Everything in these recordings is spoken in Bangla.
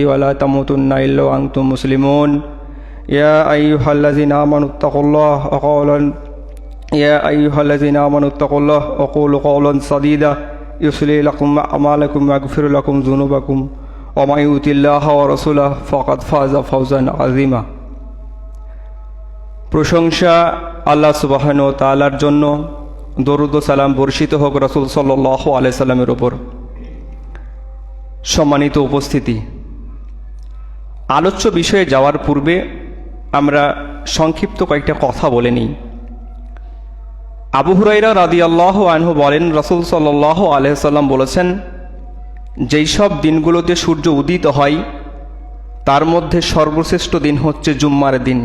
ولا تموتن إلا وأنتم مسلمون يا أيها الذين آمنوا اتقوا الله وقولوا قولا سديدا يصلح لكم أعمالكم ويغفر لكم ذنوبكم ومن يطع الله ورسوله فقد فاز فوزا عظيما। প্রশংসা আল্লাহ সুবহানাহু ওয়া তাআলার জন্য, দরুদ ও সালাম বর্ষিত হোক রাসূল সাল্লাল্লাহু আলাইহি সাল্লামের উপর। সম্মানিত উপস্থিতি, আলোচ্য বিষয়ে যাওয়ার পূর্বে আমরা সংক্ষিপ্ত কয়েকটা কথা বলে নিই। আবু হুরায়রা রাদিয়াল্লাহু আনহু বলেন, রাসূল সাল্লাল্লাহু আলাইহি সাল্লাম বলেছেন, যেই সব দিনগুলোতে সূর্য উদিত হয় তার মধ্যে সর্বশ্রেষ্ঠ দিন হচ্ছে জুম্মার দিন।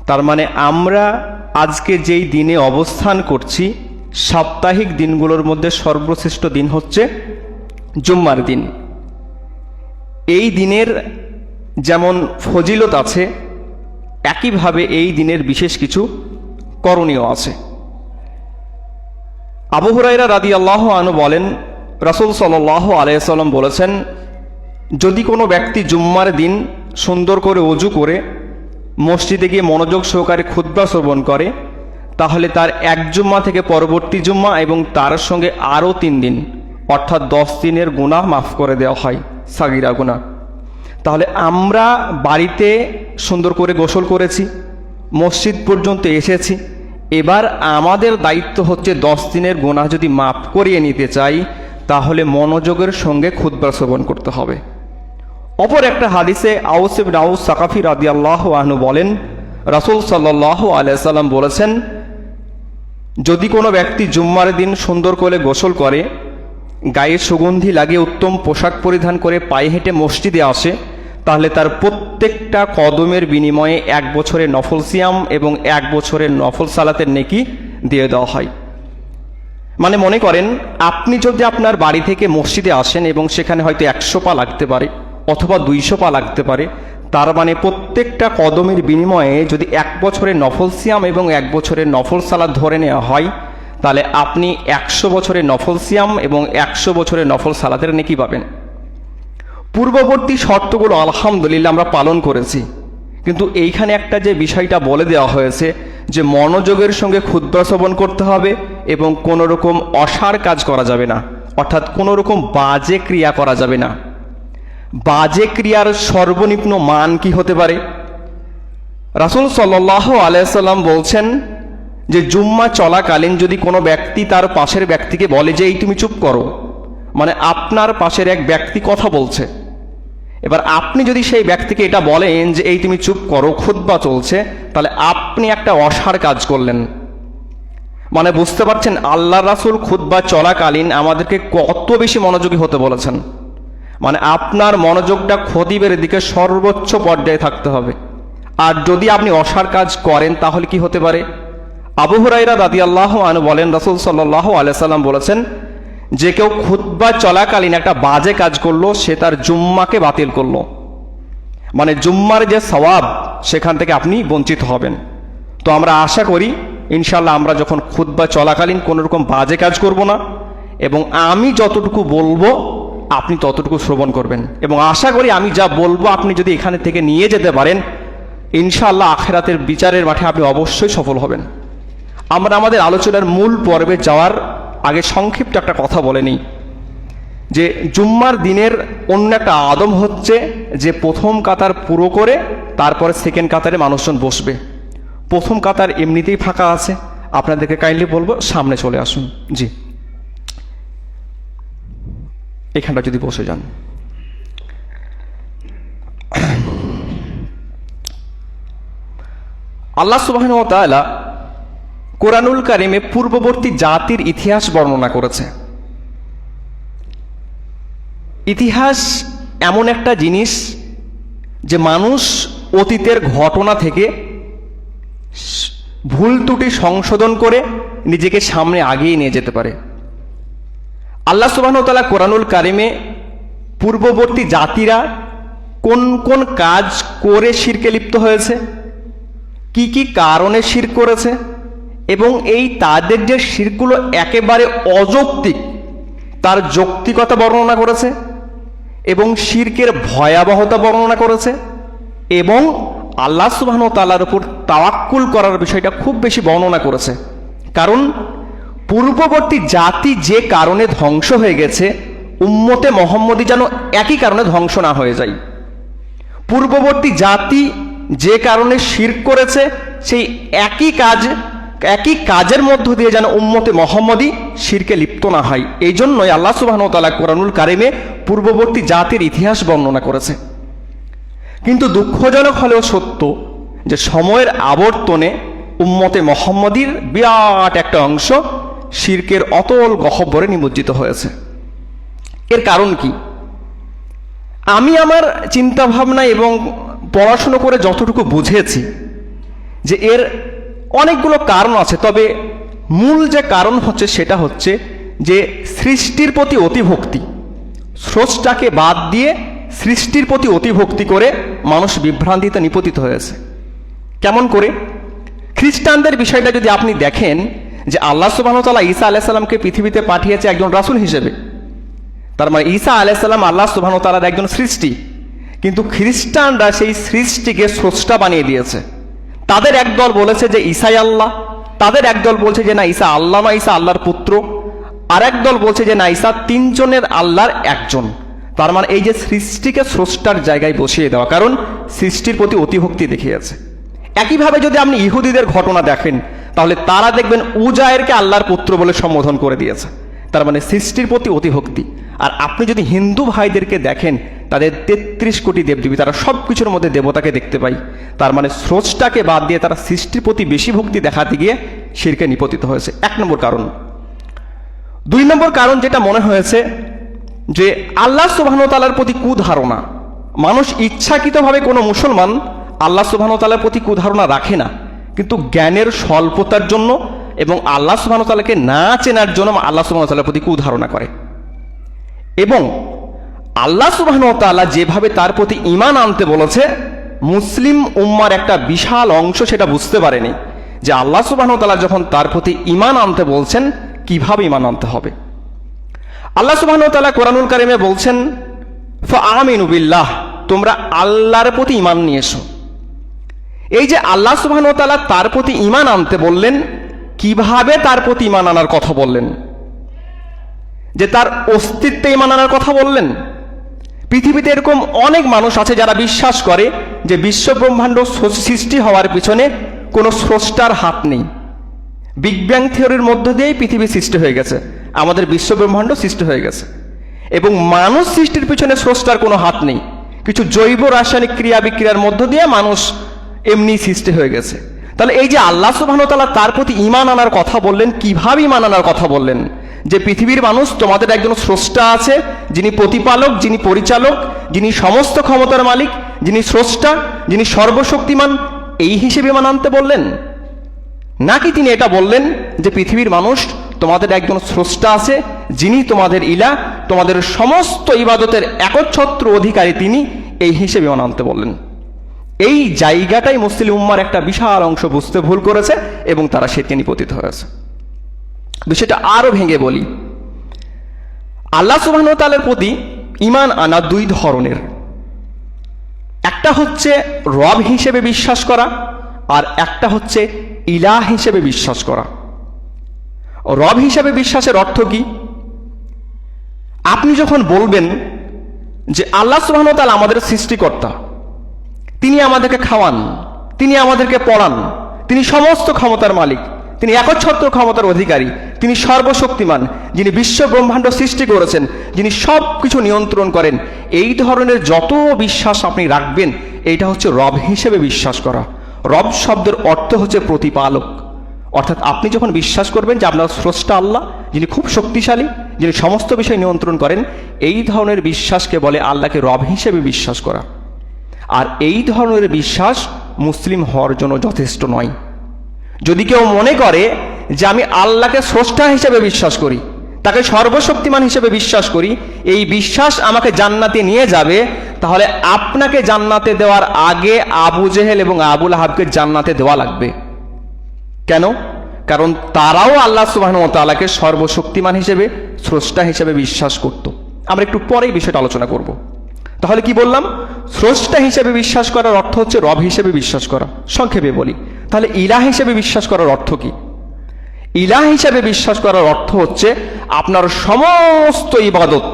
তার মানে আমরা আজকে যেই দিনে অবস্থান করছি, সাপ্তাহিক দিনগুলোর মধ্যে সর্বশ্রেষ্ঠ দিন হচ্ছে জুম্মার দিন। এই দিনের যেমন ফজিলত আছে, একইভাবে এই দিনের বিশেষ কিছু করণীয় আছে। আবু হুরায়রা রাদিয়াল্লাহু আনহু বলেন, রাসূল সাল্লাল্লাহু আলাইহি সাল্লাম বলেছেন, যদি কোনো ব্যক্তি জুম্মার দিন সুন্দর করে ওযু করে মসজিদে গিয়ে মনোযোগ সহকারে খুতবা শ্রবণ করে, তাহলে তার এক জুম্মা থেকে পরবর্তী জুম্মা এবং তার সঙ্গে আরও 3 দিন অর্থাৎ 10 দিনের গুনাহ মাফ করে দেওয়া হয়, সাগিরা গুনাহ। তাহলে আমরা বাড়িতে সুন্দর করে গোসল করেছি, মসজিদ পর্যন্ত এসেছি, এবার আমাদের দায়িত্ব হচ্ছে 10 দিনের গুনাহ যদি মাফ করিয়ে নিতে চাই তাহলে মনোযোগের সঙ্গে খুতবা শ্রবণ করতে হবে। অপর একটা হাদিসে আউস ইবনে আউস সাকাফি রাদিয়াল্লাহু আনহু বলেন, রাসূল সাল্লাল্লাহু আলাইহি সাল্লাম বলেছেন, যদি কোনো ব্যক্তি জুম্মার দিন সুন্দর করে গোসল করে, গায়ে সুগন্ধি লাগিয়ে উত্তম পোশাক পরিধান করে পায়ে হেঁটে মসজিদে আসে, তাহলে তার প্রত্যেকটা কদমের বিনিময়ে 1 বছরের নফল সিয়াম এবং 1 বছরের নফল সালাতের নেকি দিয়ে দেওয়া হয়। মানে মনে করেন আপনি যদি আপনার বাড়ি থেকে মসজিদে আসেন এবং সেখানে হয়তো 100 পা লাগতে পারে অথবা 200 পা লাগতে পারে, তার মানে প্রত্যেকটা কদমের বিনিময়ে যদি 1 বছরের নফল সিয়াম এবং 1 বছরের নফল সালাত ধরে নেওয়া হয়, তাহলে আপনি 100 বছরের নফল সিয়াম এবং 100 বছরের নফল সালাতের নেকি পাবেন। পূর্ববর্তী শর্তগুলো আলহামদুলিল্লাহ আমরা পালন করেছি, কিন্তু এইখানে একটা যে বিষয়টা বলে দেওয়া হয়েছে যে মনোযোগের সঙ্গে খুতবা শ্রবণ করতে হবে এবং কোনো রকম অসার কাজ করা যাবে না, অর্থাৎ কোনো রকম বাজে ক্রিয়া করা যাবে না। বাজে ক্রিয়ার সর্বনিম্ন মান কি হতে পারে? রাসূল সাল্লাল্লাহু আলাইহি সাল্লাম বলছেন যে জুম্মা চলাকালীন যদি কোনো ব্যক্তি তার পাশের ব্যক্তিকে বলে যে এই তুমি চুপ করো, মানে আপনার পাশের এক ব্যক্তি কথা বলছে, এবার আপনি যদি সেই ব্যক্তিকে এটা বলেন যে এই তুমি চুপ করো, খুতবা চলছে, তাহলে আপনি একটা অসার কাজ করলেন। মানে বুঝতে পারছেন আল্লাহ রাসূল খুতবা চলাকালীন আমাদেরকে কত বেশি মনোযোগী হতে বলেছেন। মানে আপনার মনোযোগটা খতিবের দিকে সর্বোচ্চ পর্যায়ে থাকতে হবে। আর যদি আপনি অসার কাজ করেন তাহলে কি হতে পারে? আবু হুরায়রা রাদিয়াল্লাহু আনহু বলেন, রাসূল সাল্লাল্লাহু আলাইহি সাল্লাম বলেছেন, যে কেউ খুতবা চলাকালীন একটা বাজে কাজ করলো, সে তার জুম্মাকে বাতিল করলো। মানে জুম্মার যে সওয়াব সেখান থেকে আপনি বঞ্চিত হবেন। তো আমরা আশা করি ইনশাআল্লাহ আমরা যখন খুতবা চলাকালীন কোনো রকম বাজে কাজ করব না, এবং আমি যতটুকু বলবো আপনি ততটুকু শ্রবণ করবেন, এবং আশা করি আমি যা বলবো আপনি যদি এখানে থেকে নিয়ে যেতে পারেন, ইনশাআল্লাহ আখিরাতের বিচারের মাঠে আপনি অবশ্যই সফল হবেন। আমরা আমাদের আলোচনার মূল পর্বে যাওয়ার আগে সংক্ষিপ্ত একটা কথা বলে নিই যে জুম্মার দিনের অন্য একটা আদম হচ্ছে যে প্রথম কাতার পুরো করে তারপরে সেকেন্ড কাতারে মানুষজন বসবে। প্রথম কাতার এমনিতেই ফাঁকা আছে, আপনাদেরকে কাইন্ডলি বলবো সামনে চলে আসুন। জি, এখানটা যদি বসে যান। আল্লাহ সুবহানাহু ওয়া তাআলা কোরআনুল কারিমে পূর্ববর্তী জাতির ইতিহাস বর্ণনা করেছে। ইতিহাস এমন একটা জিনিস যে মানুষ অতীতের ঘটনা থেকে ভুল ত্রুটি সংশোধন করে নিজেকে সামনে আগিয়ে নিয়ে যেতে পারে। আল্লাহ সুবহানাহু ওয়া তাআলা কোরআনুল কারিমে পূর্ববর্তী জাতিরা কোন কোন কাজ করে শিরকে লিপ্ত হয়েছে, কি কি কারণে শিরক করেছে, এবং এই তাদের যে শিরকগুলো একেবারে অযৌক্তিক তার যৌক্তিকতা বর্ণনা করেছে, এবং শিরকের ভয়াবহতা বর্ণনা করেছে এবং আল্লাহ সুবহানাহু ওয়া তাআলার উপর তাওয়াক্কুল করার বিষয়টা খুব বেশি বর্ণনা করেছে। কারণ পূর্ববর্তী জাতি যে কারণে ধ্বংস হয়ে গেছে, উম্মতে মুহাম্মদী যেন একই কারণে ধ্বংস না হয়ে যায়। পূর্ববর্তী জাতি যে কারণে শিরক করেছে, সেই একই কাজের মধ্য দিয়ে যেন উম্মতে মুহাম্মদী শিরকে লিপ্ত না হয়। এই জন্যই আল্লাহ সুবহানাহু ওয়া তাআলা কোরআনুল কারিমে পূর্ববর্তী জাতির ইতিহাস বর্ণনা করেছে। কিন্তু দুঃখজনক হলেও সত্য যে সময়ের আবর্তনে উম্মতে মুহাম্মদীর বিরাট একটা অংশ শিরকের অতল গহ্বরে নিমজ্জিত হয়েছে। এর কারণ কি? আমি আমার চিন্তাভাবনা এবং পড়াশুনো করে যতটুকু বুঝেছি যে এর অনেকগুলো কারণ আছে, তবে মূল যে কারণ হচ্ছে সেটা হচ্ছে যে সৃষ্টির প্রতি অতিভক্তি। স্রষ্টাকে বাদ দিয়ে সৃষ্টির প্রতি অতিভক্তি করে মানুষ বিভ্রান্তিতে নিপতিত হয়েছে। কেমন করে? খ্রিস্টানদের বিষয়টা যদি আপনি দেখেন যে আল্লাহ সুবহানাহু ওয়া তাআলা ঈসা আলাইহিস সালামকে পৃথিবীতে পাঠিয়েছে একজন রাসূল হিসেবে, তার মানে ঈসা আলাইহিস সালাম আল্লাহ সুবহানাহু ওয়া তাআলার একজন সৃষ্টি, কিন্তু খ্রিস্টানরা সেই সৃষ্টিকে স্রষ্টা বানিয়ে দিয়েছে। তাদের একদল বলেছে যে ঈসাই আল্লাহ, তাদের একদল বলছে যে না ঈসা আল্লাহ না, ঈসা আল্লাহর পুত্র, আর একদল বলছে যে না ঈসা তিনজনের আল্লাহর একজন। তার মানে এই যে সৃষ্টিকে স্রষ্টার জায়গায় বসিয়ে দেওয়া, কারণ সৃষ্টির প্রতি অতিভক্তি দেখিয়েছে। একইভাবে যদি আপনি ইহুদিদের ঘটনা দেখেন তাহলে তারা দেখবেন উজায়েরকে আল্লাহর পুত্র বলে সম্বোধন করে দিয়েছে, তার মানে সৃষ্টির প্রতি অতিভক্তি। আর আপনি যদি হিন্দু ভাইদেরকে দেখেন তাদের 33 কোটি দেবদেবী, তারা সব কিছুর মধ্যে দেবতাকে দেখতে পাই, তার মানে স্রষ্টাকে বাদ দিয়ে তারা সৃষ্টির প্রতি বেশি ভক্তি দেখাতে গিয়ে শিরকে নিপতিত হয়েছে। 1 নম্বর কারণ। 2 নম্বর কারণ যেটা মনে হয়েছে যে আল্লাহ সুবহানাহু ওয়া তাআলার প্রতি কুধারণা। মানুষ ইচ্ছাকৃতভাবে কোনো মুসলমান আল্লাহ সুবহানাহু ওয়া তাআলার প্রতি কুধারণা রাখে না, কিন্তু জ্ঞানের স্বল্পতার জন্য এবং আল্লাহ সুবহানাহু ওয়া তাআলাকে না চেনার জন্য আল্লাহ সুবহানাহু ওয়া তাআলার প্রতি কুধারণা করে। এবং আল্লাহ সুবহানাহু ওয়া তাআলা যেভাবে তার প্রতি ঈমান আনতে বলেছে, মুসলিম উম্মার একটা বিশাল অংশ সেটা বুঝতে পারেনি যে আল্লাহ সুবহানাহু ওয়া তাআলা যখন তার প্রতি ঈমান আনতে বলছেন কিভাবে ঈমান আনতে হবে। আল্লাহ সুবহানাহু ওয়া তাআলা কোরআনুল কারিমে বলছেন ফাআমিনু বিল্লাহ, তোমরা আল্লাহর প্রতি ঈমান নিয়ে এসো। এই যে আল্লাহ সুবহানাহু ওয়া তাআলা তার প্রতি ঈমান আনতে বললেন, কিভাবে তার প্রতি ঈমান আনার কথা বললেন? যে তার অস্তিত্বে ঈমান আনার কথা বললেন। পৃথিবীতে এরকম অনেক মানুষ আছে যারা বিশ্বাস করে যে বিশ্ব ব্রহ্মাণ্ড সৃষ্টি হওয়ার পিছনে কোনো স্রষ্টার হাত নেই। বিগ ব্যাং থিওরির মধ্য দিয়েই পৃথিবী সৃষ্টি হয়ে গেছে, আমাদের বিশ্ব ব্রহ্মাণ্ড সৃষ্টি হয়ে গেছে, এবং মানুষ সৃষ্টির পিছনে স্রষ্টার কোনো হাত নেই। কিছু জৈব রাসায়নিক ক্রিয়া বিক্রিয়ার মধ্য দিয়ে মানুষ এমনি সৃষ্টি হয়ে গেছে। তাহলে এই যে আল্লাহ সুবহানাহু ওয়া তাআলা তার প্রতি ঈমান আনার কথা বললেন, কিভাবে ঈমান আনার কথা বললেন? যে পৃথিবীর মানুষ, তোমাদের একজন স্রষ্টা আছে, যিনি প্রতিপালক, যিনি পরিচালক, যিনি সমস্ত ক্ষমতার মালিক, যিনি স্রষ্টা, যিনি সর্বশক্তিমান, এই হিসেবে ঈমান আনতে বললেন? নাকি তিনি এটা বললেন যে পৃথিবীর মানুষ, তোমাদের একজন স্রষ্টা আছে, যিনি তোমাদের ইলাহ, তোমাদের সমস্ত ইবাদতের একচ্ছত্র অধিকারী তিনি, এই হিসেবে ঈমান আনতে বললেন? এই জায়গাটাই মুসলিম উম্মার একটা বিশাল অংশ বুঝতে ভুল করেছে এবং তারা শিরকে নিপতিত হয়েছে। বিষয়টা আরো ভেঙে বলি। আল্লাহ সুবহানাহু ওয়া তাআলার প্রতি ঈমান আনা 2 ধরনের। একটা হচ্ছে রব হিসেবে বিশ্বাস করা, আর একটা হচ্ছে ইলাহ হিসেবে বিশ্বাস করা। রব হিসেবে বিশ্বাসের অর্থ কি? আপনি যখন বলবেন যে আল্লাহ সুবহানাহু ওয়া তাআলা আমাদের সৃষ্টিকর্তা, তিনি আমাদেরকে খাওয়ান, তিনি আমাদেরকে পড়ান, তিনি সমস্ত ক্ষমতার মালিক, তিনি একচ্ছত্র ক্ষমতার অধিকারী, তিনি সর্বশক্তিমান, যিনি বিশ্ব ব্রহ্মাণ্ড সৃষ্টি করেছেন, যিনি সব কিছু নিয়ন্ত্রণ করেন, এই ধরনের যত বিশ্বাস আপনি রাখবেন, এইটা হচ্ছে রব হিসেবে বিশ্বাস করা। রব শব্দের অর্থ হচ্ছে প্রতিপালক। অর্থাৎ আপনি যখন বিশ্বাস করবেন যে আপনার স্রষ্টা আল্লাহ, যিনি খুব শক্তিশালী, যিনি সমস্ত বিষয় নিয়ন্ত্রণ করেন, এই ধরনের বিশ্বাসকে বলে আল্লাহকে রব হিসেবে বিশ্বাস করা। আর এই ধরনের বিশ্বাস মুসলিম হওয়ার জন্য যথেষ্ট নয়। যদি কেউ মনে করে যে আমি আল্লাহকে স্রষ্টা হিসেবে বিশ্বাস করি, তাকে সর্বশক্তিমান হিসেবে বিশ্বাস করি, এই বিশ্বাস আমাকে জান্নাতে নিয়ে যাবে, তাহলে আপনাকে জান্নাতে দেওয়ার আগে আবু জেহেল এবং আবু লাহাবকে জান্নাতে দেওয়া লাগবে। কেন? কারণ তারাও আল্লাহ সুবহানাহু ওয়া তাআলাকে সর্বশক্তিমান হিসেবে, স্রষ্টা হিসেবে বিশ্বাস করত। আমরা একটু পরেই বিষয়টা আলোচনা করব। তাহলে কি বললাম? স্রষ্টা হিসেবে বিশ্বাস করার অর্থ হচ্ছে রব হিসেবে বিশ্বাস করা। সংক্ষেপে বলি, তাহলে ইলাহ হিসেবে বিশ্বাস করার অর্থ কি? ইলাহ হিসেবে বিশ্বাস করার অর্থ হচ্ছে আপনার সমস্ত ইবাদত,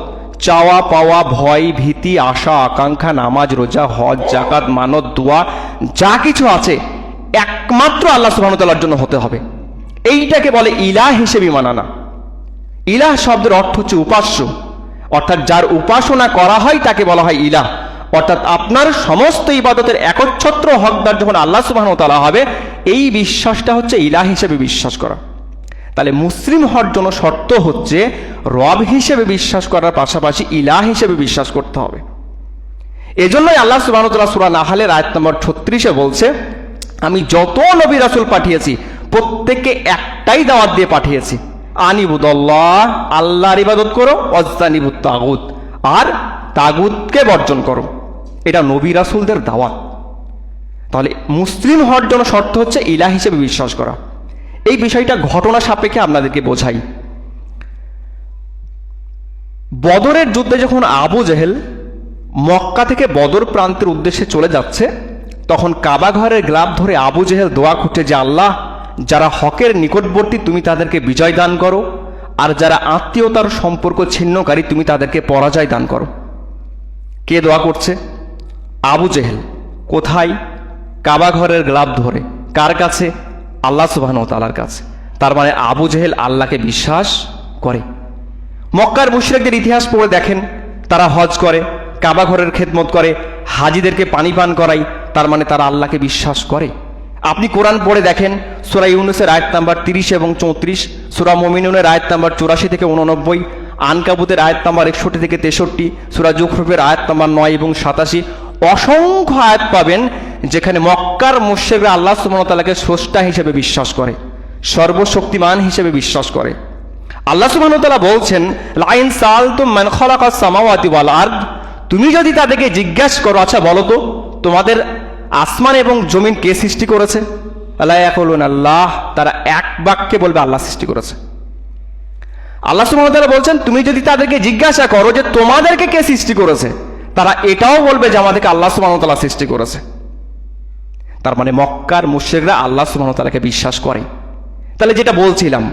চাওয়া পাওয়া, ভয় ভীতি, আশা আকাঙ্ক্ষা, নামাজ রোজা হজ জাকাত মানত দোয়া যা কিছু আছে একমাত্র আল্লাহ সুবহানাহু ওয়া তাআলার জন্য হতে হবে। এইটাকে বলে ইলাহ হিসেবে মানানা। ইলাহ শব্দের অর্থ হচ্ছে উপাস্য, অর্থাৎ যার উপাসনা করা হয় তাকে বলা হয় ইলাহ। অর্থাৎ আপনার সমস্ত ইবাদতের একচ্ছত্র হকদার যখন আল্লাহ সুবহানাহু ওয়া তাআলা হবে, এই বিশ্বাসটা হচ্ছে ইলাহ হিসেবে বিশ্বাস করা। তাহলে মুসলিম হওয়ার জন্য শর্ত হচ্ছে রব হিসেবে বিশ্বাস করার পাশাপাশি ইলাহ হিসেবে বিশ্বাস করতে হবে। এজন্যই আল্লাহ সুবহানাহু ওয়া তাআলা সূরা নাহলের আয়াত নম্বর 36-এ বলছে, আমি যত নবী রাসূল পাঠিয়েছি প্রত্যেককে একটাই দাওয়াত দিয়ে পাঠিয়েছি, আনিবুদাল্লাহ, আল্লাহর ইবাদত করো, ওয়াজতানিবুত তাগুত, আর তাগুতকে বর্জন করো। এটা নবী রাসূলদের দাওয়াত। তাহলে মুসলিম হওয়ার জন্য শর্ত হচ্ছে ইলাহ হিসেবে বিশ্বাস করা। এই বিষয়টা ঘটনা সাপেক্ষে আপনাদেরকে বোঝাই। বদরের যুদ্ধে যখন আবু জেহেল মক্কা থেকে বদর প্রান্তের উদ্দেশ্যে চলে যাচ্ছে, তখন কাবা ঘরের গ্লাব ধরে আবু জেহেল দোয়া করছে যে আল্লাহ, যারা হকের নিকটবর্তী তুমি তাদেরকে বিজয় দান করো, আর যারা আত্মীয়তার সম্পর্ক ছিন্নকারী তুমি তাদেরকে পরাজয় দান করো। কে দোয়া করছে? আবু জেহেল। কোথায়? কাবা ঘরের গ্লাব ধরে। কার কাছে? আল্লাহ সুবহানাহু ওয়া তাআলার কাছে। তার মানে আবু জেহেল আল্লাহকে বিশ্বাস করে। মক্কার মুশরিকদের ইতিহাস পড়ে দেখেন, তারা হজ করে, কাবা ঘরের খেদমত করে, হাজিদেরকে পানি পান করায়, তার মানে তারা আল্লাহকে বিশ্বাস করে। আপনি কোরআন পড়ে দেখেন, সূরা ইউনূসের আয়াত নাম্বার 30 এবং 34, সূরা মুমিনুনের আয়াত নাম্বার 84 থেকে 89, আনকাবুতের আয়াত নাম্বার 61 থেকে 63, সূরা জুখরুফের আয়াত নাম্বার 9 এবং 87, অসংখ্য আয়াত পাবেন যেখানে মক্কার মুশরিকরা আল্লাহ সুবহানাহু ওয়া তাআলাকে স্রষ্টা হিসেবে বিশ্বাস করে, সর্বশক্তিমান হিসেবে বিশ্বাস করে। আল্লাহ সুবহানাহু ওয়া তাআলা বলছেন, লাইন সালতুম মান খালাকাস সামাওয়াতি ওয়াল আরদ, তুমি যদি তাদেরকে জিজ্ঞাসা করো, আচ্ছা বলো তো তোমাদের আসমান এবং জমিন কে সৃষ্টি করেছে? লা ইয়াকুলুনা আল্লাহ, তারা এক বাক্যে বলবে আল্লাহ সৃষ্টি করেছে। আল্লাহ সুবহানাহু ওয়া তাআলা বলছেন, তুমি যদি তাদেরকে জিজ্ঞাসা করো যে তোমাদেরকে কে সৃষ্টি করেছে, তারা এটাও বলবে যে আমাদেরকে আল্লাহ সুবহানাহু ওয়া তাআলা সৃষ্টি করেছে। তার মানে মক্কার মুশরিকরা আল্লাহ সুবহানাহু ওয়া তাআলাকে বিশ্বাস করে। তাহলে যেটা বলছিলাম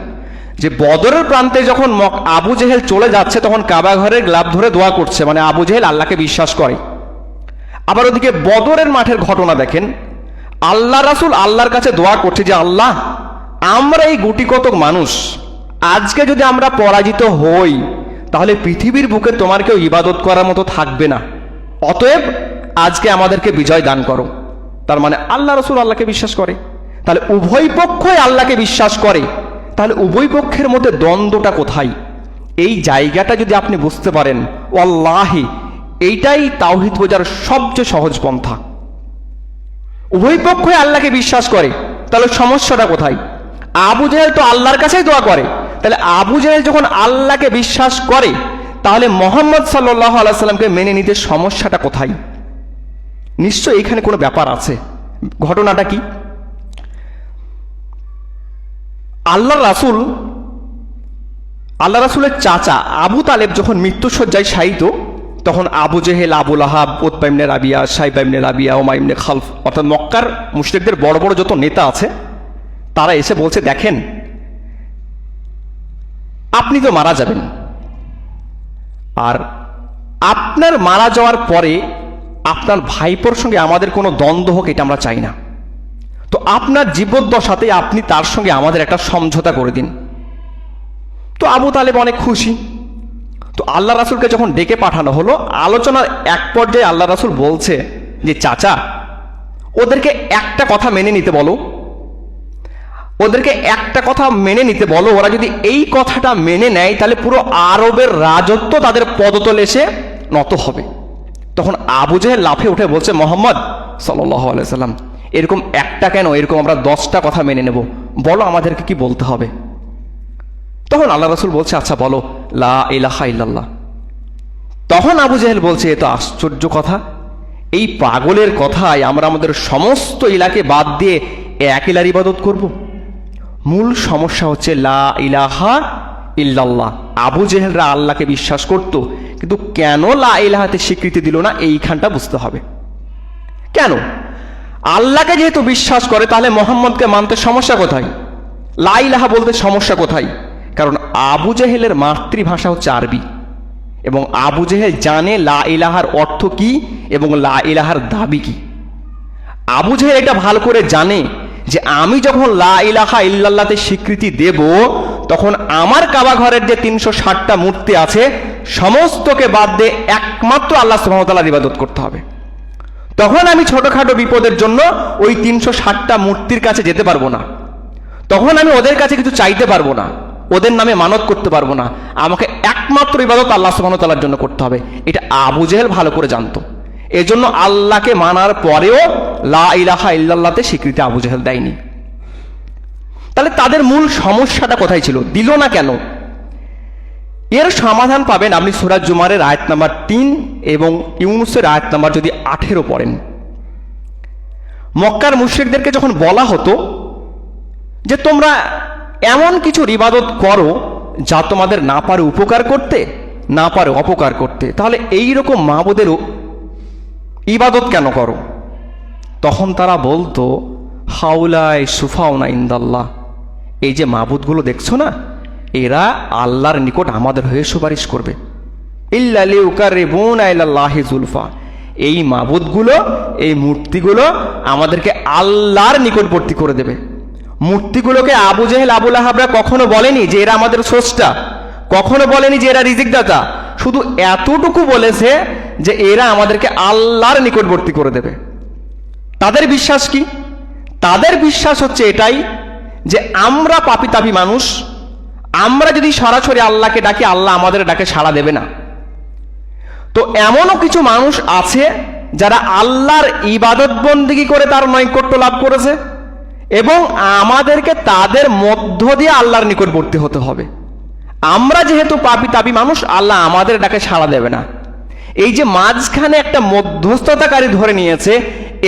যে বদরের প্রান্তে যখন আবু জেহেল চলে যাচ্ছে, তখন কাবা ঘরের গ্লাব ধরে দোয়া করছে, মানে আবু জেহেল আল্লাহকে বিশ্বাস করে। আবার ওদিকে বদরের মাঠের ঘটনা দেখেন, আল্লাহ রাসূল আল্লাহর কাছে দোয়া করছে যে আল্লাহ, আমরা এই গুটি কতক মানুষ, আজকে যদি আমরা পরাজিত হই তাহলে পৃথিবীর বুকে তোমার কেউ ইবাদত করার মতো থাকবে না, অতএব আজকে আমাদেরকে বিজয় দান করো। তার মানে আল্লাহ রাসূল আল্লাহকে বিশ্বাস করে। তাহলে উভয় পক্ষই আল্লাহকে বিশ্বাস করে। তাহলে উভয় পক্ষের মধ্যে দ্বন্দ্বটা কোথায়? এই জায়গাটা যদি আপনি বুঝতে পারেন, ওয়াল্লাহি এইটাই তাওহীদ বোঝার সবচেয়ে সহজ পন্থা। উভয় পক্ষই আল্লাহকে বিশ্বাস করে, তাহলে সমস্যাটা কোথায়? আবু জেহেল তো আল্লাহর কাছেই দোয়া করে, তাহলে আবু জেহেল যখন আল্লাহকে বিশ্বাস করে, তাহলে মুহাম্মদ সাল্লাল্লাহু আলাইহি ওয়াসাল্লামকে মেনে নিতে সমস্যাটা কোথায়? নিশ্চয় এখানে কোনো ব্যাপার আছে। ঘটনাটা কি? আল্লাহ রাসূলের চাচা আবু তালেব যখন মৃত্যুশয্যায় শায়িত, তখন আবু জেহেল, আবু লাহাব, উতবা ইবনে রাবিয়া, শাইবা ইবনে রাবিয়া, উমাইয়া ইবনে খালফ, অর্থাৎ মক্কার মুশরিকদের বড় বড় যত নেতা আছে, তারা এসে বলছে, দেখেন আপনি তো মারা যাবেন, আর আপনার মারা যাওয়ার পরে আপনার ভাইপোর সঙ্গে আমাদের কোনো দ্বন্দ্ব হোক, এটা আমরা চাই না। তো আপনার জীবদ্দশাতে আপনি তার সঙ্গে আমাদের একটা সমঝোতা করে দিন। তো আবু তালেব অনেক খুশি। তো আল্লাহ রাসূলকে যখন ডেকে পাঠানো হলো, আলোচনার এক পর্যায়ে আল্লাহ রাসূল বলছে যে চাচা, ওদেরকে একটা কথা মেনে নিতে বলো, ওদেরকে একটা কথা মেনে নিতে বলো, ওরা যদি এই কথাটা মেনে নেয় তাহলে পুরো আরবের রাজত্ব তাদের পদতলে এসে নত হবে। তখন আবু জেহেল লাফে উঠে বলছে, মুহাম্মদ সাল্লাল্লাহু আলাইহি ওয়াসাল্লাম, এরকম একটা কেন, এরকম আমরা 10টা কথা মেনে নেব, বলো আমাদেরকে কি বলতে হবে। তখন আল্লাহ রাসূল বলছে, আচ্ছা বলো লা ইলাহা ইল্লাল্লাহ। তখন আবু জেহেল বলছে, এ তো আশ্চর্য কথা, এই পাগলের কথায় আমরা আমাদের সমস্ত ইলাকে বাদ দিয়ে এক ইলার ইবাদত করব। মূল সমস্যা হচ্ছে লা ইলাহা ইল্লাল্লাহ। আবু জেহেলরা আল্লাহকে বিশ্বাস করত, কিন্তু কেন লা ইলাহাতে স্বীকৃতি দিল না, এইখানটা বুঝতে হবে। কেন? আল্লাহকে যেহেতু বিশ্বাস করে, তাহলে মোহাম্মদকে মানতে সমস্যা কোথায়? লা ইলাহা বলতে সমস্যা কোথায়? কারণ আবু জেহেলের মাতৃভাষা হচ্ছে আরবি, এবং আবু জেহেল জানে লা ইলাহার অর্থ কি এবং লা ইলাহার দাবি কি। আবু জেহেল এটা ভালো করে জানে যে আমি যখন লা ইলাহা ইল্লাল্লাহতে স্বীকৃতি দেব, তখন আমার কাবা ঘরের যে 360টা মূর্তি আছে সমস্তকে বাদ দিয়ে একমাত্র আল্লাহ সুবহানাহু ওয়া তাআলার ইবাদত করতে হবে। তখন আমি ছোটখাটো বিপদের জন্য ওই 360টা মূর্তির কাছে যেতে পারবো না, তখন আমি ওদের কাছে কিছু চাইতে পারবো না, ওদের নামে মানত করতে পারবো না। আমাকে একমাত্র ইবাদত আল্লাহ সুবহানাহু ওয়া তাআলার জন্য করতে হবে। এটা আবু জেহেল ভালো করে জানতো। এজন্য আল্লাহকে মানার পরেও লা ইলাহা ইল্লাল্লাহতে স্বীকৃতি আবু জেহেল দেয়নি। তাহলে তাদের মূল সমস্যাটা কোথায় ছিল, দিল না কেন? এর সমাধান পাবেন আপনি সূরা জুমারের আয়াত নাম্বার 3 এবং ইউনূসের আয়াত নাম্বার যদি 18 পড়েন। মক্কার মুশরিকদেরকে যখন বলা হতো যে তোমরা এমন কিছু ইবাদত করো যা তোমাদের না পারে উপকার করতে, না পারে অপকার করতে, তাহলে এই রকম মাবুদেরও ইবাদত কেন করো? তখন তারা বলতো হাউলাই সুফাউনা ইনদাল্লাহ, এই যে মাবুদগুলো দেখছো না, এরা আল্লাহর নিকট আমাদের হয়ে সুপারিশ করবে। ইল্লা লিউকারিবুনা ইলাল্লাহি যুলফা, এই মাবুদগুলো, এই মূর্তিগুলো আমাদেরকে আল্লাহর নিকটবর্তী করে দেবে। মূর্তিগুলোকে আবু জেহেল আবু লাহাবরা কখনো বলেনি যে এরা আমাদের স্রষ্টা, কখনো বলেনি যে এরা রিজিকদাতা, শুধু এতটুকু বলেছে যে এরা আমাদেরকে আল্লাহর নিকটবর্তী করে দেবে। তাদের বিশ্বাস কি? তাদের বিশ্বাস হচ্ছে এটাই যে আমরা পাপী তাপী মানুষ, আমরা যদি সরাসরি আল্লাহকে ডাকি, আল্লাহ আমাদের ডাকে সাড়া দেবে না। তো এমনও কিছু মানুষ আছে যারা আল্লাহর ইবাদত বন্দেগী করে তার নৈকট্য লাভ করেছে, এবং আমাদেরকে তাদের মধ্য দিয়ে আল্লাহর নিকটবর্তী হতে হবে। আমরা যেহেতু পাপী তাপী মানুষ, আল্লাহ আমাদের ডাকে সাড়া দেবে না। এই যে মাঝখানে একটা মধ্যস্থতাকারী ধরে নিয়েছে,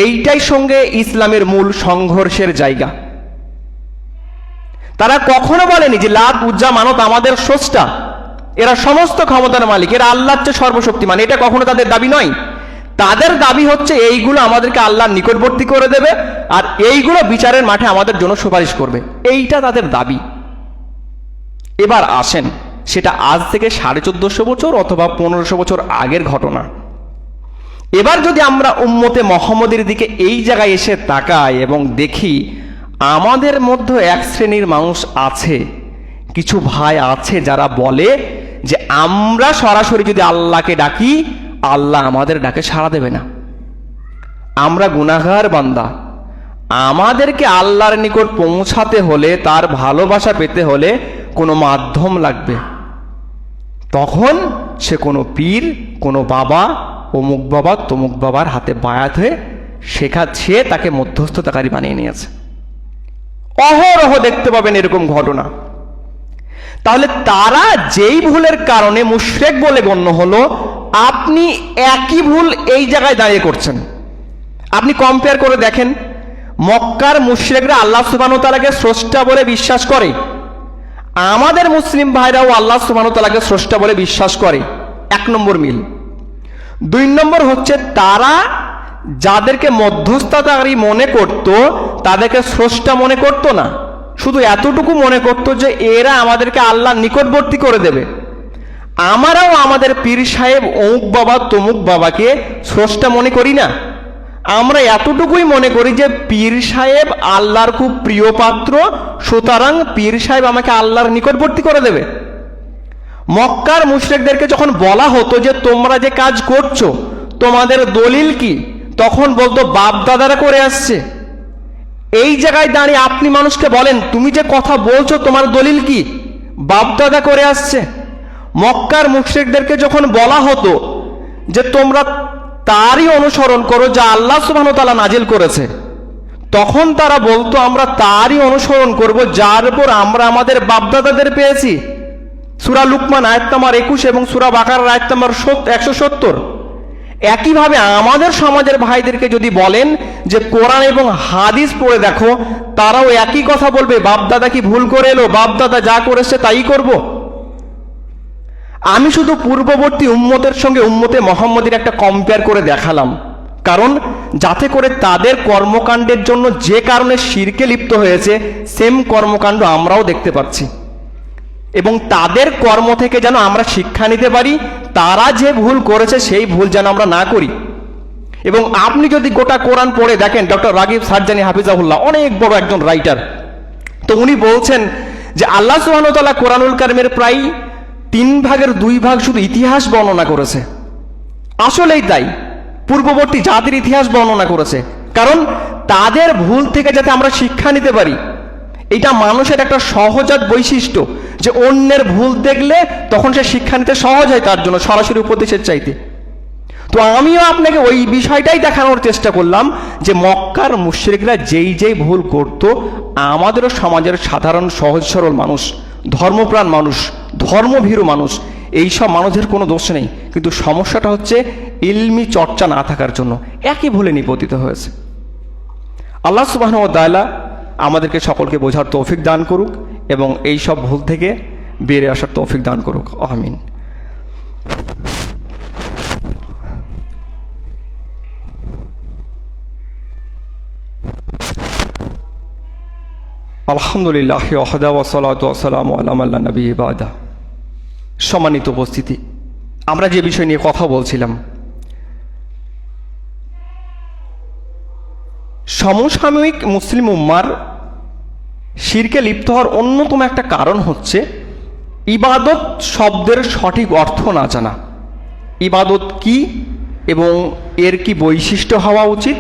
এইটাই সঙ্গে ইসলামের মূল সংঘর্ষের জায়গা। তারা কখনো বলেনি যে লাত উজ্জা মানত আমাদের স্রষ্টা, এরা সমস্ত ক্ষমতার মালিক, এরা আল্লাহর চেয়ে সর্বশক্তিমান, এটা কখনো তাদের দাবি নয়। তাদের দাবি হচ্ছে এইগুলো আমাদেরকে আল্লাহর নিকটবর্তী করে দেবে, আর এইগুলো বিচারের মাঠে আমাদের জন্য সুপারিশ করবে, এইটা তাদের দাবি। এবার আসেন, সেটা আজ থেকে 1450 বছর অথবা 1500 বছর আগের ঘটনা। এবার যদি আমরা উম্মতে মুহাম্মদের দিকে এই জায়গায় এসে তাকাই এবং দেখি আমাদের মধ্যে এক শ্রেণীর মানুষ আছে, কিছু ভাই আছে যারা বলে যে আমরা সরাসরি যদি আল্লাহকে ডাকি, আল্লাহ আমাদের ডাকে সাড়া দেবে না, আমরা গুনাহগার বান্দা, আমাদেরকে আল্লাহর নিকট পৌঁছাতে হলে, তার ভালোবাসা পেতে হলে কোনো মাধ্যম লাগবে। তখন সে কোনো পীর, কোনো বাবা, অমুক বাবা তমুক বাবার হাতে বায়াত হয়ে সে তাকে মধ্যস্থতাকারী বানিয়ে নিয়েছে। অহরহ দেখতে পাবেন এরকম ঘটনা। তাহলে তারা যেই ভুলের কারণে মুশরিক বলে গণ্য হলো, আপনি একই ভুল এই জায়গায় দাঁড়িয়ে করছেন। আপনি কম্পেয়ার করে দেখেন, মক্কার মুশরিকরা আল্লাহ সুবহানাহু ওয়া তাআলাকে স্রষ্টা বলে বিশ্বাস করে, আমাদের মুসলিম ভাইরাও আল্লাহ সুবহানাহু ওয়া তাআলাকে স্রষ্টা বলে বিশ্বাস করে। 1 নম্বর মিল। 2 নম্বর হচ্ছে তারা যাদেরকে মধ্যস্থতাকারী মনে করত, তাদেরকে স্রষ্টা মনে করত না, শুধু এতটুকু মনে করত যে এরা আমাদেরকে আল্লাহর নিকটবর্তী করে দেবে। আমরাও আমাদের পীর সাহেব অমুক বাবা তমুক বাবাকে স্রষ্টা মনে করি না, আমরা এতটুকুই মনে করি যে পীর সাহেব আল্লাহর খুব প্রিয় পাত্র, সুতরাং পীর সাহেব আমাকে আল্লাহর নিকটবর্তী করে দেবে। মক্কার মুশরিকদেরকে যখন বলা হতো যে তোমরা যে কাজ করছো তোমাদের দলিল কি, তখন বলতো বাপ দাদারা করে আসছে। এই জায়গায় দাঁড়িয়ে আপনি মানুষকে বলেন তুমি যে কথা বলছো তোমার দলিল কি, বাপ দাদা করে আসছে। মক্কার মুশরিকদেরকে যখন বলা হতো যে তোমরা তারই অনুসরণ করো যা আল্লাহ সুবহানাহু ওয়া তাআলা নাজিল করেছে, তখন তারা বলতো আমরা তারই অনুসরণ করব যার উপর আমরা আমাদের বাপদাদাদের পেয়েছি। সূরা লুকমান আয়াত নম্বর 21 এবং সূরা বাকারার আয়াত নম্বর 170। একইভাবে আমাদের সমাজের ভাইদেরকে যদি বলেন যে কোরআন এবং হাদিস পড়ে দেখো, তারাও একই কথা বলবে, বাপদাদা কি ভুল করে এলো, বাপদাদা যা করেছে তাই করব। আমি শুধু পূর্ববর্তী উম্মতের সঙ্গে উম্মতে মুহাম্মদের একটা কম্পেয়ার করে দেখালাম, কারণ যাতে করে তাদের কর্মকাণ্ডের জন্য যে কারণে শিরকে লিপ্ত হয়েছে সেম কর্মকাণ্ড আমরাও দেখতে পাচ্ছি, এবং তাদের কর্ম থেকে যেন আমরা শিক্ষা নিতে পারি, তারা যে ভুল করেছে সেই ভুল যেন আমরা না করি। এবং আপনি যদি গোটা কোরআন পড়ে দেখেন, ডক্টর রাগিব সারজানি হাফিজাহুল্লাহ অনেক বড় একজন রাইটার, তো উনি বলছেন যে আল্লাহ সুবহানাহু ওয়া তাআলা কোরআনুল কারীমের প্রায় 3/2 শুধু ইতিহাস বর্ণনা করেছে। আসলেই তাই, পূর্ববর্তী জাতির ইতিহাস বর্ণনা করেছে, কারণ তাদের ভুল থেকে যাতে আমরা শিক্ষা নিতে পারি। এটা মানুষের একটা সহজাত বৈশিষ্ট্য যে অন্যের ভুল দেখলে তখন সে শিক্ষা নিতে সহজ হয় তার জন্য, সরাসরি উপদেশের চাইতে। তো আমিও আপনাকে ওই বিষয়টাই দেখানোর চেষ্টা করলাম যে মক্কার মুশরিকরা যেই ভুল করত, আমাদেরও সমাজের সাধারণ সহজ সরল মানুষ, ধর্মপ্রাণ মানুষ, ধর্মভীরু মানুষ, এইসব মানুষের কোনো দোষ নেই, কিন্তু সমস্যাটা হচ্ছে ইলমি চর্চা না থাকার জন্য একই ভুলে নিপতিত হয়েছে। আল্লাহ সুবহানাহু ওয়া তাআলা আমাদেরকে সকলকে বোঝার তৌফিক দান করুক এবং এই সব ভুল থেকে বেরিয়ে আসার তৌফিক দান করুক, আমিন। আলহামদুলিল্লাহ ওয়াহদা ওয়াসসালাতু ওয়াসসালামু আলা মান লা নাবিয়্যা বা'দা। সম্মানিত উপস্থিতি, আমরা যে বিষয় নিয়ে কথা বলছিলাম, সমসাময়িক মুসলিম উম্মার শিরকে লিপ্ত হওয়ার অন্যতম একটা কারণ হচ্ছে ইবাদত শব্দের সঠিক অর্থ না জানা। ইবাদত কি এবং এর কি বৈশিষ্ট্য হওয়া উচিত,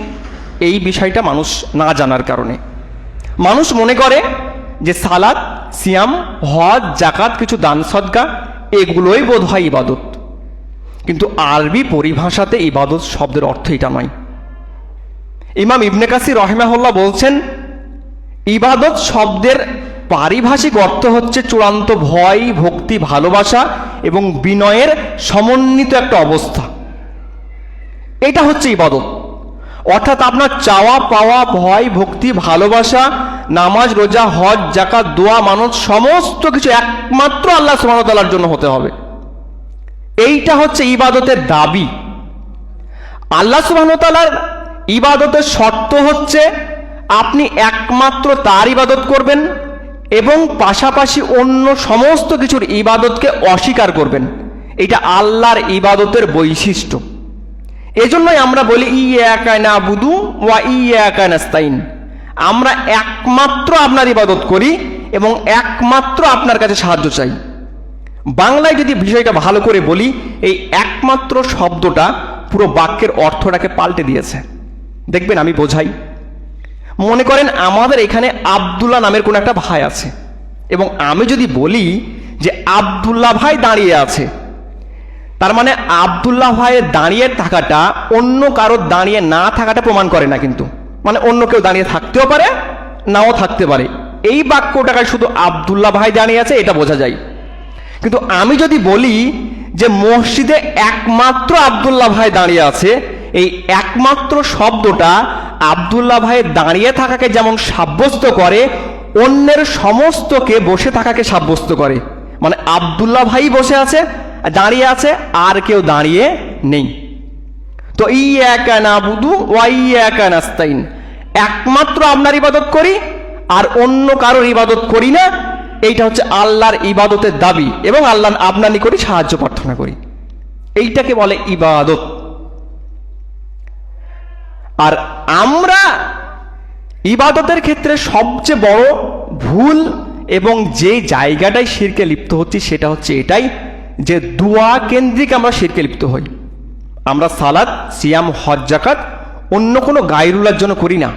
এই বিষয়টা মানুষ না জানার কারণে মানুষ মনে করে যে সালাত, সিয়াম, হজ, জাকাত, কিছু দান সদকা এগুলোই বোধ হয় ইবাদত, কিন্তু আরবি পরিভাষাতে ইবাদত শব্দের অর্থ এটা নয়। ইমাম ইবনে কাসির রাহিমাহুল্লাহ বলছেন, ইবাদত শব্দের পারিভাষিক অর্থ হচ্ছে চূড়ান্ত ভয়, ভক্তি, ভালোবাসা এবং বিনয়ের সমন্বিত একটা অবস্থা। এটা হচ্ছে ইবাদত। অর্থাৎ আপনার চাওয়া পাওয়া, ভয়, ভক্তি, ভালোবাসা, নামাজ, রোজা, হজ, যাকাত, দোয়া, মানত সমস্ত কিছু একমাত্র আল্লাহ সুবহানাহু ওয়া তাআলার জন্য হতে হবে। এইটা হচ্ছে ইবাদতের দাবি। আল্লাহ সুবহানাহু ওয়া তাআলার ইবাদতের শর্ত হচ্ছে আপনি একমাত্র তার ইবাদত করবেন এবং পাশাপাশি অন্য সমস্ত কিছুর ইবাদতকে অস্বীকার করবেন। এটা আল্লাহর ইবাদতের বৈশিষ্ট্য। এজন্যই আমরা বলি ইয়্যাকা না'বুদু ওয়া ইয়্যাকা নাস্তাইন, আমরা একমাত্র আপনার ইবাদত করি এবং একমাত্র আপনার কাছে সাহায্য চাই। বাংলায় যদি বিষয়টা ভালো করে বলি, এই একমাত্র শব্দটা পুরো বাক্যের অর্থটাকে পাল্টে দিয়েছে। দেখবেন, আমি বোঝাই। মনে করেন আমাদের এখানে আব্দুল্লাহ নামের কোনো একটা ভাই আছে, এবং আমি যদি বলি যে আব্দুল্লাহ ভাই দাঁড়িয়ে আছে, তার মানে আব্দুল্লাহ ভাইয়ের দাঁড়িয়ে থাকাটা অন্য কারোর দাঁড়িয়ে না থাকাটা প্রমাণ করে না, কিন্তু মানে অন্য কেউ দাঁড়িয়ে থাকতেও পারে, নাও থাকতে পারে। এই বাক্যটাকে শুধু আব্দুল্লাহ ভাই দাঁড়িয়ে আছে এটা বোঝা যায়। কিন্তু আমি যদি বলি যে মসজিদে একমাত্র আব্দুল্লাহ ভাই দাঁড়িয়ে আছে, এই একমাত্র শব্দটা আব্দুল্লাহ ভাইয়ের দাঁড়িয়ে থাকাকে যেমন সাব্যস্ত করে, অন্যের সমস্তকে বসে থাকাকে সাব্যস্ত করে। মানে আব্দুল্লাহ ভাই বসে আছে, দাঁড়িয়ে আছে, আর কেউ দাঁড়িয়ে নেই। তো ইয়্যাকা না'বুদু ওয়া ইয়্যাকা নাস্তাইন, একমাত্র আপনার ইবাদত করি আর অন্য কারোর ইবাদত করি না। এইটা হচ্ছে আল্লাহর ইবাদতের দাবি এবং আল্লাহ আপনার নিকটে সাহায্য প্রার্থনা করি। এইটাকে বলে ইবাদত। আর আমরা ইবাদতের ক্ষেত্রে সবচেয়ে বড় ভুল এবং যে জায়গাটায় শিরকে লিপ্ত হচ্ছি সেটা হচ্ছে এটাই যে দোয়া কেন্দ্রিক আমরা শিরকে লিপ্ত হই। আমরা সালাত, সিয়াম, হজ, যাকাত অন্য কোনো গায়রুল্লাহর জন্য করি না।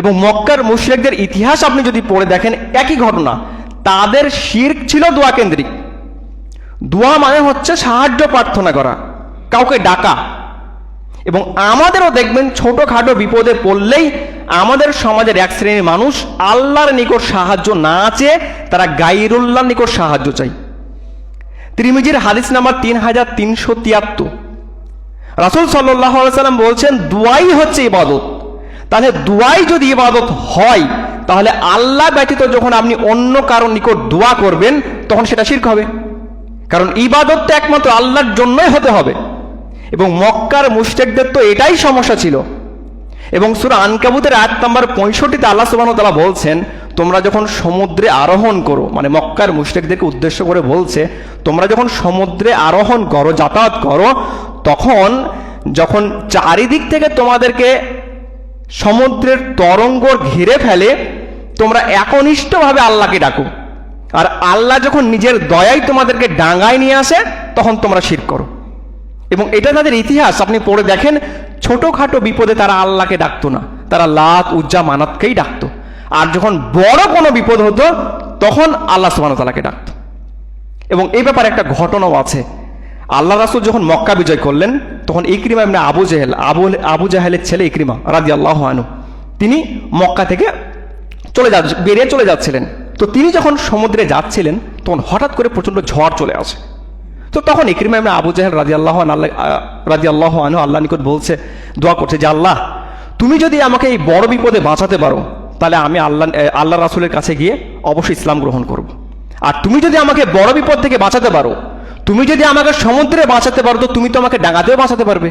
এবং মক্কার মুশরিকদের ইতিহাস আপনি যদি পড়ে দেখেন, একই ঘটনা। তাদের শিরক ছিল দোয়া কেন্দ্রিক। দোয়া মানে হচ্ছে সাহায্য প্রার্থনা করা, কাউকে ডাকা। এবং আমাদেরও দেখবেন ছোটখাটো বিপদে পড়লেই আমাদের সমাজের এক শ্রেণীর মানুষ আল্লাহর নিকট সাহায্য না চেয়ে তারা গায়রুল্লাহর নিকট সাহায্য চাই। তিরমিজির হাদিস নাম্বার 3373, রাসূল সাল্লাল্লাহু আলাইহি ওয়াসাল্লাম বলছেন দোয়াই হচ্ছে ইবাদত। তাহলে দোয়াই যদি ইবাদত হয়, তাহলে আল্লাহ ব্যতীত যখন আপনি অন্য কারোর নিকট দোয়া করবেন তখন সেটা শিরক হবে। কারণ ইবাদত তো একমাত্র আল্লাহর জন্যই হতে হবে। এবং মক্কার মুশরিকদের তো এটাই সমস্যা ছিল। এবং সূরা আনকাবুতের আয়াত নাম্বার 65-তে আল্লাহ সুবহানাহু ওয়া তাআলা বলছেন, তোমরা যখন সমুদ্রে আরোহণ করো, মানে মক্কার মুশরিকদেরকে উদ্দেশ্য করে বলছে, তোমরা যখন সমুদ্রে আরোহণ করো, যাতায়াত করো, তখন যখন চারিদিক থেকে তোমাদেরকে সমুদ্রের তরঙ্গ ঘিরে ফেলে, তোমরা একনিষ্ঠভাবে আল্লাহকে ডাকো। আর আল্লাহ যখন নিজের দয়ায় তোমাদেরকে ডাঙায় নিয়ে আসে, তখন তোমরা শিরক করো। এবং এটা তাদের ইতিহাস আপনি পড়ে দেখেন, ছোটখাটো বিপদে তারা আল্লাহকে ডাকতো না, তারা লাত, উজ্জা, মানাতকেই ডাকতো। আর যখন বড় কোনো বিপদ হতো, তখন আল্লাহ সুবহানাহু ওয়া তাআলাকে ডাকতো। এবং এই ব্যাপারে একটা ঘটনাও আছে। আল্লাহ রাসূল যখন মক্কা বিজয় করলেন, তখন ইকরিমা ইবনে আবু জাহেলের ছেলে ইকরিমা রাদিয়াল্লাহু আনহু, তিনি মক্কা থেকে বেরিয়ে চলে যাচ্ছিলেন। তো তিনি যখন সমুদ্রে যাচ্ছিলেন, তখন হঠাৎ করে প্রচণ্ড ঝড় চলে আসে। তো তখন ইকরিমা ইবনে আবু জাহেল রাদিয়াল্লাহু আনহু আল্লাহ নিকট বলছে, দোয়া করছে যে আল্লাহ, তুমি যদি আমাকে এই বড় বিপদে বাঁচাতে পারো, তাহলে আমি আল্লাহ রাসূলের কাছে গিয়ে অবশ্যই ইসলাম গ্রহণ করব। আর তুমি যদি আমাকে বড় বিপদ থেকে বাঁচাতে পারো, তুমি যদি আমাকে সমুদ্রে বাঁচাতে পারো, তো তুমি তো আমাকে ডাঙাতেও বাঁচাতে পারবে।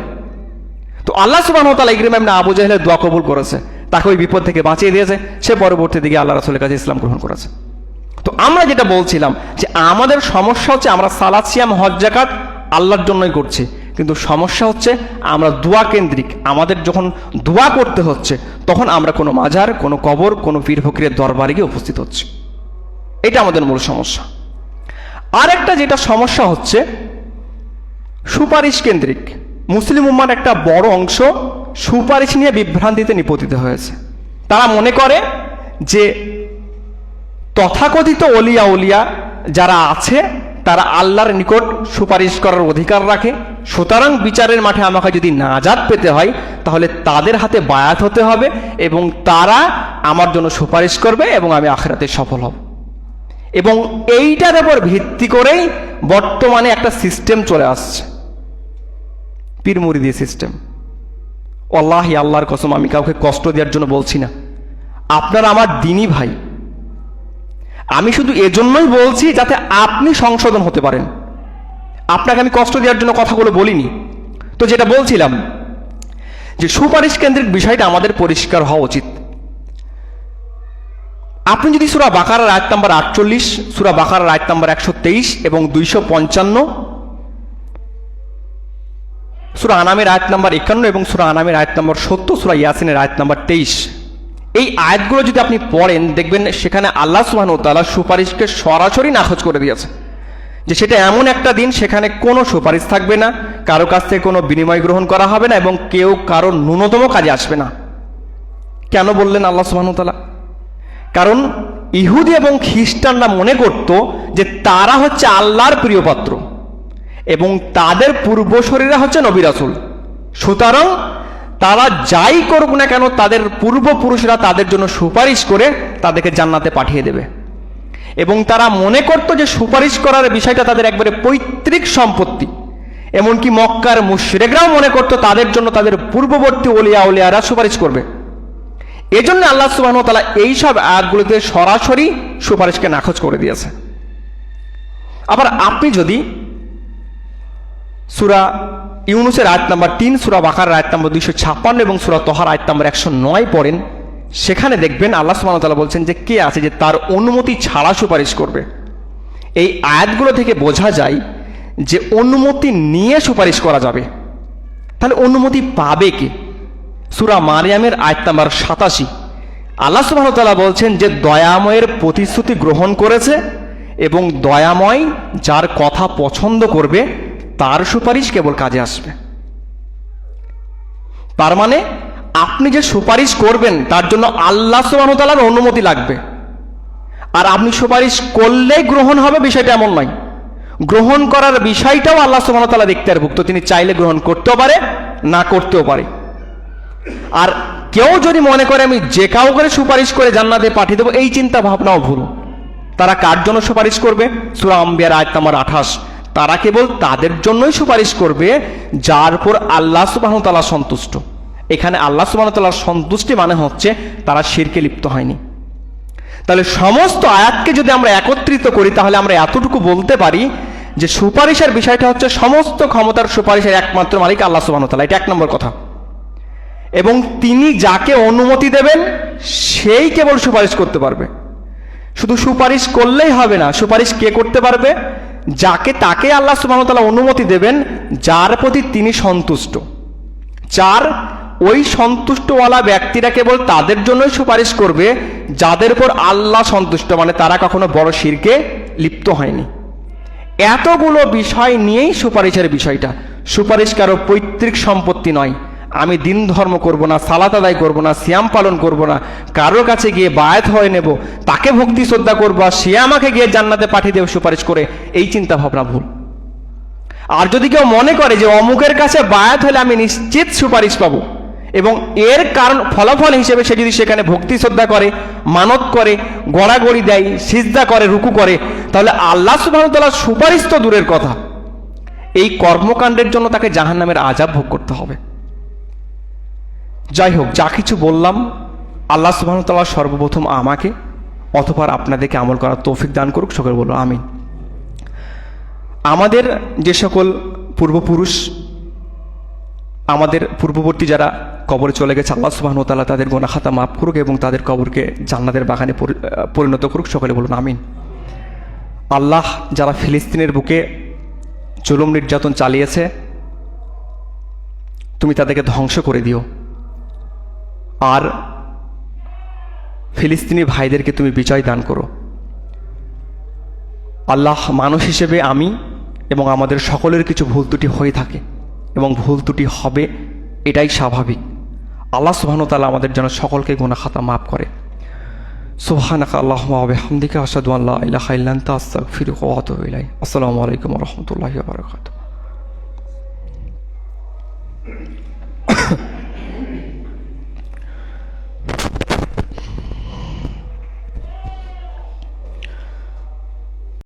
তো আল্লাহ সুবহানাহু ওয়া তাআলা ইকরিমা ইবনে আবু জাহেলের দোয়া কবুল করেছে, তাকে ওই বিপদ থেকে বাঁচিয়ে দিয়েছে। সে পরবর্তী দিকে আল্লাহ রাসূলের কাছে ইসলাম গ্রহণ করেছে। তো আমরা যেটা বলছিলাম যে আমাদের সমস্যা হচ্ছে আমরা সালাত, সিয়াম, হজ, যাকাত আল্লাহর জন্যই করছি, কিন্তু সমস্যা হচ্ছে আমরা দোয়া কেন্দ্রিক। আমাদের যখন দোয়া করতে হচ্ছে, তখন আমরা কোনো মাজার, কোনো কবর, কোনো পীর ফকিরের দরবারে গিয়ে উপস্থিত হচ্ছে। এটা আমাদের মূল সমস্যা। আরেকটা যেটা সমস্যা হচ্ছে সুপারিশ কেন্দ্রিক। মুসলিম উম্মার একটা বড় অংশ সুপারিশ নিয়ে বিভ্রান্তিতে নিপতিত হয়েছে। তারা মনে করে যে তথাকথিত অলিয়া উলিয়া যারা আছে, তারা আল্লাহর নিকট সুপারিশ করার অধিকার রাখে। সুতরাং বিচারের মাঠে আমাকে যদি নাজাত পেতে হয়, তাহলে তাদের হাতে বায়াত হতে হবে এবং তারা আমার জন্য সুপারিশ করবে এবং আমি আখিরাতে সফল হব। এবং এইটার উপর ভিত্তি করেই বর্তমানে একটা সিস্টেম চলে আসছে, পীর মুরিদি সিস্টেম। ওয়াল্লাহি, আল্লাহর কসম, আমি কাউকে কষ্ট দেওয়ার জন্য বলছি না, আপনারা আমার দিনী ভাই। আমি শুধু এজন্যই বলছি যাতে আপনি সংশোধন হতে পারেন। আপনাকে আমি কষ্ট দেওয়ার জন্য কথাগুলো বলিনি। তো যেটা বলছিলাম যে সুপারিশ কেন্দ্রিক বিষয়টা আমাদের পরিষ্কার হওয়া উচিত। আপনি যদি সূরা বাকারার আয়াত নাম্বার 48, সূরা বাকারার আয়াত নাম্বার 123 এবং 255, সূরা আনামের আয়াত নাম্বার 51 এবং সূরা আনামের আয়াত নাম্বার 70, সূরা ইয়াসিনের আয়াত নাম্বার 23, এই আয়াতগুলো যদি আপনি পড়েন, দেখবেন সেখানে আল্লাহ সুবহানাহু ওয়া তাআলা সুপারিশকে সরাসরি নাকচ করে দিয়েছে। যে সেটা এমন একটা দিন, সেখানে কোনো সুপারিশ থাকবে না, কারো কাছ থেকে কোনো বিনিময় গ্রহণ করা হবে না এবং কেউ কারো ন্যূনতম কাজে আসবে না। কেন বললেন আল্লাহ সুবহানাহু ওয়া তাআলা? কারণ ইহুদি এবং খ্রিস্টানরা মনে করত যে তারা হচ্ছে আল্লাহর প্রিয় পাত্র এবং তাদের পূর্বসূরীরা হচ্ছে নবী রাসূল। সুতরাং তারা যাই করুক না কেন, তাদের পূর্বপুরুষরা তাদের জন্য সুপারিশ করে তাদেরকে জান্নাতে পাঠিয়ে দেবে। এবং তারা মনে করত যে সুপারিশ করার বিষয়টা তাদের একবারে পৈতৃক সম্পত্তি। এমনকি মক্কার মুশরিকরাও মনে করত তাদের জন্য তাদের পূর্ববর্তী ওলিয়া উলিয়ারা সুপারিশ করবে। এজন্য আল্লাহ সুবহানাহু ওয়া তাআলা এইসব আয়াতগুলোতে সরাসরি সুপারিশকে নাকচ করে দিয়েছে। আবার আপনি যদি সূরা ইউনুসের আয়াত নাম্বার 3, সূরা বাকারার আয়াত নাম্বার 256 এবং সূরা তহার আয়াত নাম্বার 109 পড়েন, সেখানে দেখবেন আল্লাহ সুবহানাহু ওয়া তাআলা বলছেন যে কে আছে যে তার অনুমতি ছাড়া সুপারিশ করবে। এই আয়াতগুলো থেকে বোঝা যায় যে অনুমতি নিয়ে সুপারিশ করা যাবে। তাহলে অনুমতি পাবে কে? সূরা মারিয়ামের আয়াত নাম্বার 87 আল্লাহ সুবহানাহু ওয়া তাআলা বলছেন যে দয়াময়ের প্রতিশ্রুতি গ্রহণ করেছে এবং দয়াময় যার কথা পছন্দ করবে তার সুপারিশ কেবল কাজে আসবে। তার মানে আপনি যে সুপারিশ করবেন তার জন্য আল্লাহ সুবহানাহু ওয়া তাআলার অনুমতি লাগবে। আর আপনি সুপারিশ করলেই গ্রহণ হবে বিষয়টা এমন নয়। গ্রহণ করার বিষয়টাও আল্লাহ সুবহানাহু ওয়া তাআলা এখতিয়ারভুক্ত। তিনি চাইলে গ্রহণ করতেও পারে, না করতেও পারে। আর কেউ যদি মনে করে আমি যে কাউ করে সুপারিশ করে জান্নাতে পাঠিয়ে দেবো, এই চিন্তা ভাবনাও ভুল। তারা কার জন্য সুপারিশ করবে? সূরা আম্বিয়ার আয়াত নাম্বার 28, তারা কেবল তাদের জন্যই সুপারিশ করবে যার উপর আল্লাহ সুবহানাহু ওয়া তাআলা সন্তুষ্ট। এখানে আল্লাহ সুবহানাহু ওয়া তাআলার সন্তুষ্টি মানে হচ্ছে তারা শিরকে লিপ্ত হয়নি। তাহলে সমস্ত আয়াতকে যদি আমরা একত্রিত করি, তাহলে আমরা এতটুকু বলতে পারি যে সুপারিশের বিষয়টা হচ্ছে সমস্ত ক্ষমতার সুপারিশের একমাত্র মালিক আল্লাহ সুবহানাহু ওয়া তাআলা, এটা এক নম্বর কথা। এবং তিনি যাকে অনুমতি দেবেন সেই কেবল সুপারিশ করতে পারবে। শুধু সুপারিশ করলেই হবে না, সুপারিশ কে করতে পারবে? যাকে, তাকে আল্লাহ সুবহানাহু ওয়া তাআলা অনুমতি দেবেন যার প্রতি তিনি সন্তুষ্ট। ওই সন্তুষ্টওয়ালা ব্যক্তিরা কেবল তাদের জন্যই সুপারিশ করবে যাদের উপর আল্লাহ সন্তুষ্ট, মানে তারা কখনো বড় শিরকে লিপ্ত হয়নি। এতগুলো বিষয় নিয়েই সুপারিশের বিষয়টা। সুপারিশ কারো পৈতৃক সম্পত্তি নয়। আমি দিন ধর্ম করব না, সালাত আদায় করব না, সিয়াম পালন করব না, কারোর কাছে গিয়ে বায়াত হয়ে নেব, তাকে ভক্তি শ্রদ্ধা করবো আর সে আমাকে গিয়ে জান্নাতে পাঠিয়ে দেবে সুপারিশ করে, এই চিন্তা ভাবনা ভুল। আর যদি কেউ মনে করে যে অমুকের কাছে বায়াত হলে আমি নিশ্চিত সুপারিশ পাবো, এবং এর কারণ ফলাফল হিসেবে সে যদি সেখানে ভক্তি শ্রদ্ধা করে, মানত করে, গড়াগড়ি দেয়, সিজদা করে, রুকু করে, তাহলে আল্লাহ সুবহানাহু ওয়া তাআলার সুপারিশ তো দূরের কথা, এই কর্মকাণ্ডের জন্য তাকে জাহান্নামের আযাব ভোগ করতে হবে। যাই হোক, যা কিছু বললাম আল্লাহ সুবহানাহু ওয়া তাআলা সর্বপ্রথম আমাকে অতঃপর আপনাদেরকে আমল করার তৌফিক দান করুক, সকলে বলো আমিন। আমাদের যে সকল পূর্বপুরুষ, আমাদের পূর্ববর্তী যারা কবরে চলে গেছে, আল্লাহ সুবহানাহু ওয়া তাআলা তাদের গুনাহ খাতা মাফ করুক এবং তাদের কবরকে জান্নাতের বাগানে পরিণত করুক, সকলে বলুন আমিন। আল্লাহ, যারা ফিলিস্তিনের বুকে জুলুম নির্যাতন চালিয়েছে, তুমি তাদেরকে ধ্বংস করে দিও, আর ফিলিস্তিনি ভাইদেরকে তুমি বিজয় দান করো। আল্লাহ, মানুষ হিসেবে আমি এবং আমাদের সকলের কিছু ভুল ত্রুটি হয়ে থাকে এবং ভুল ত্রুটি হবে, এটাই স্বাভাবিক। আল্লাহ সুবহানাহু ওয়া তাআলা আমাদের যেন সকলকে গুনাহ খাতা মাফ করে। সুবহানাকা আল্লাহুম্মা ওয়া বিহামদিকা আশহাদু আল্লা ইলাহা ইল্লা আনতা আস্তাগফিরুকা ওয়া আতুবু ইলাইক। আসসালামু আলাইকুম ওয়া রাহমাতুল্লাহি ওয়া বারাকাতুহু।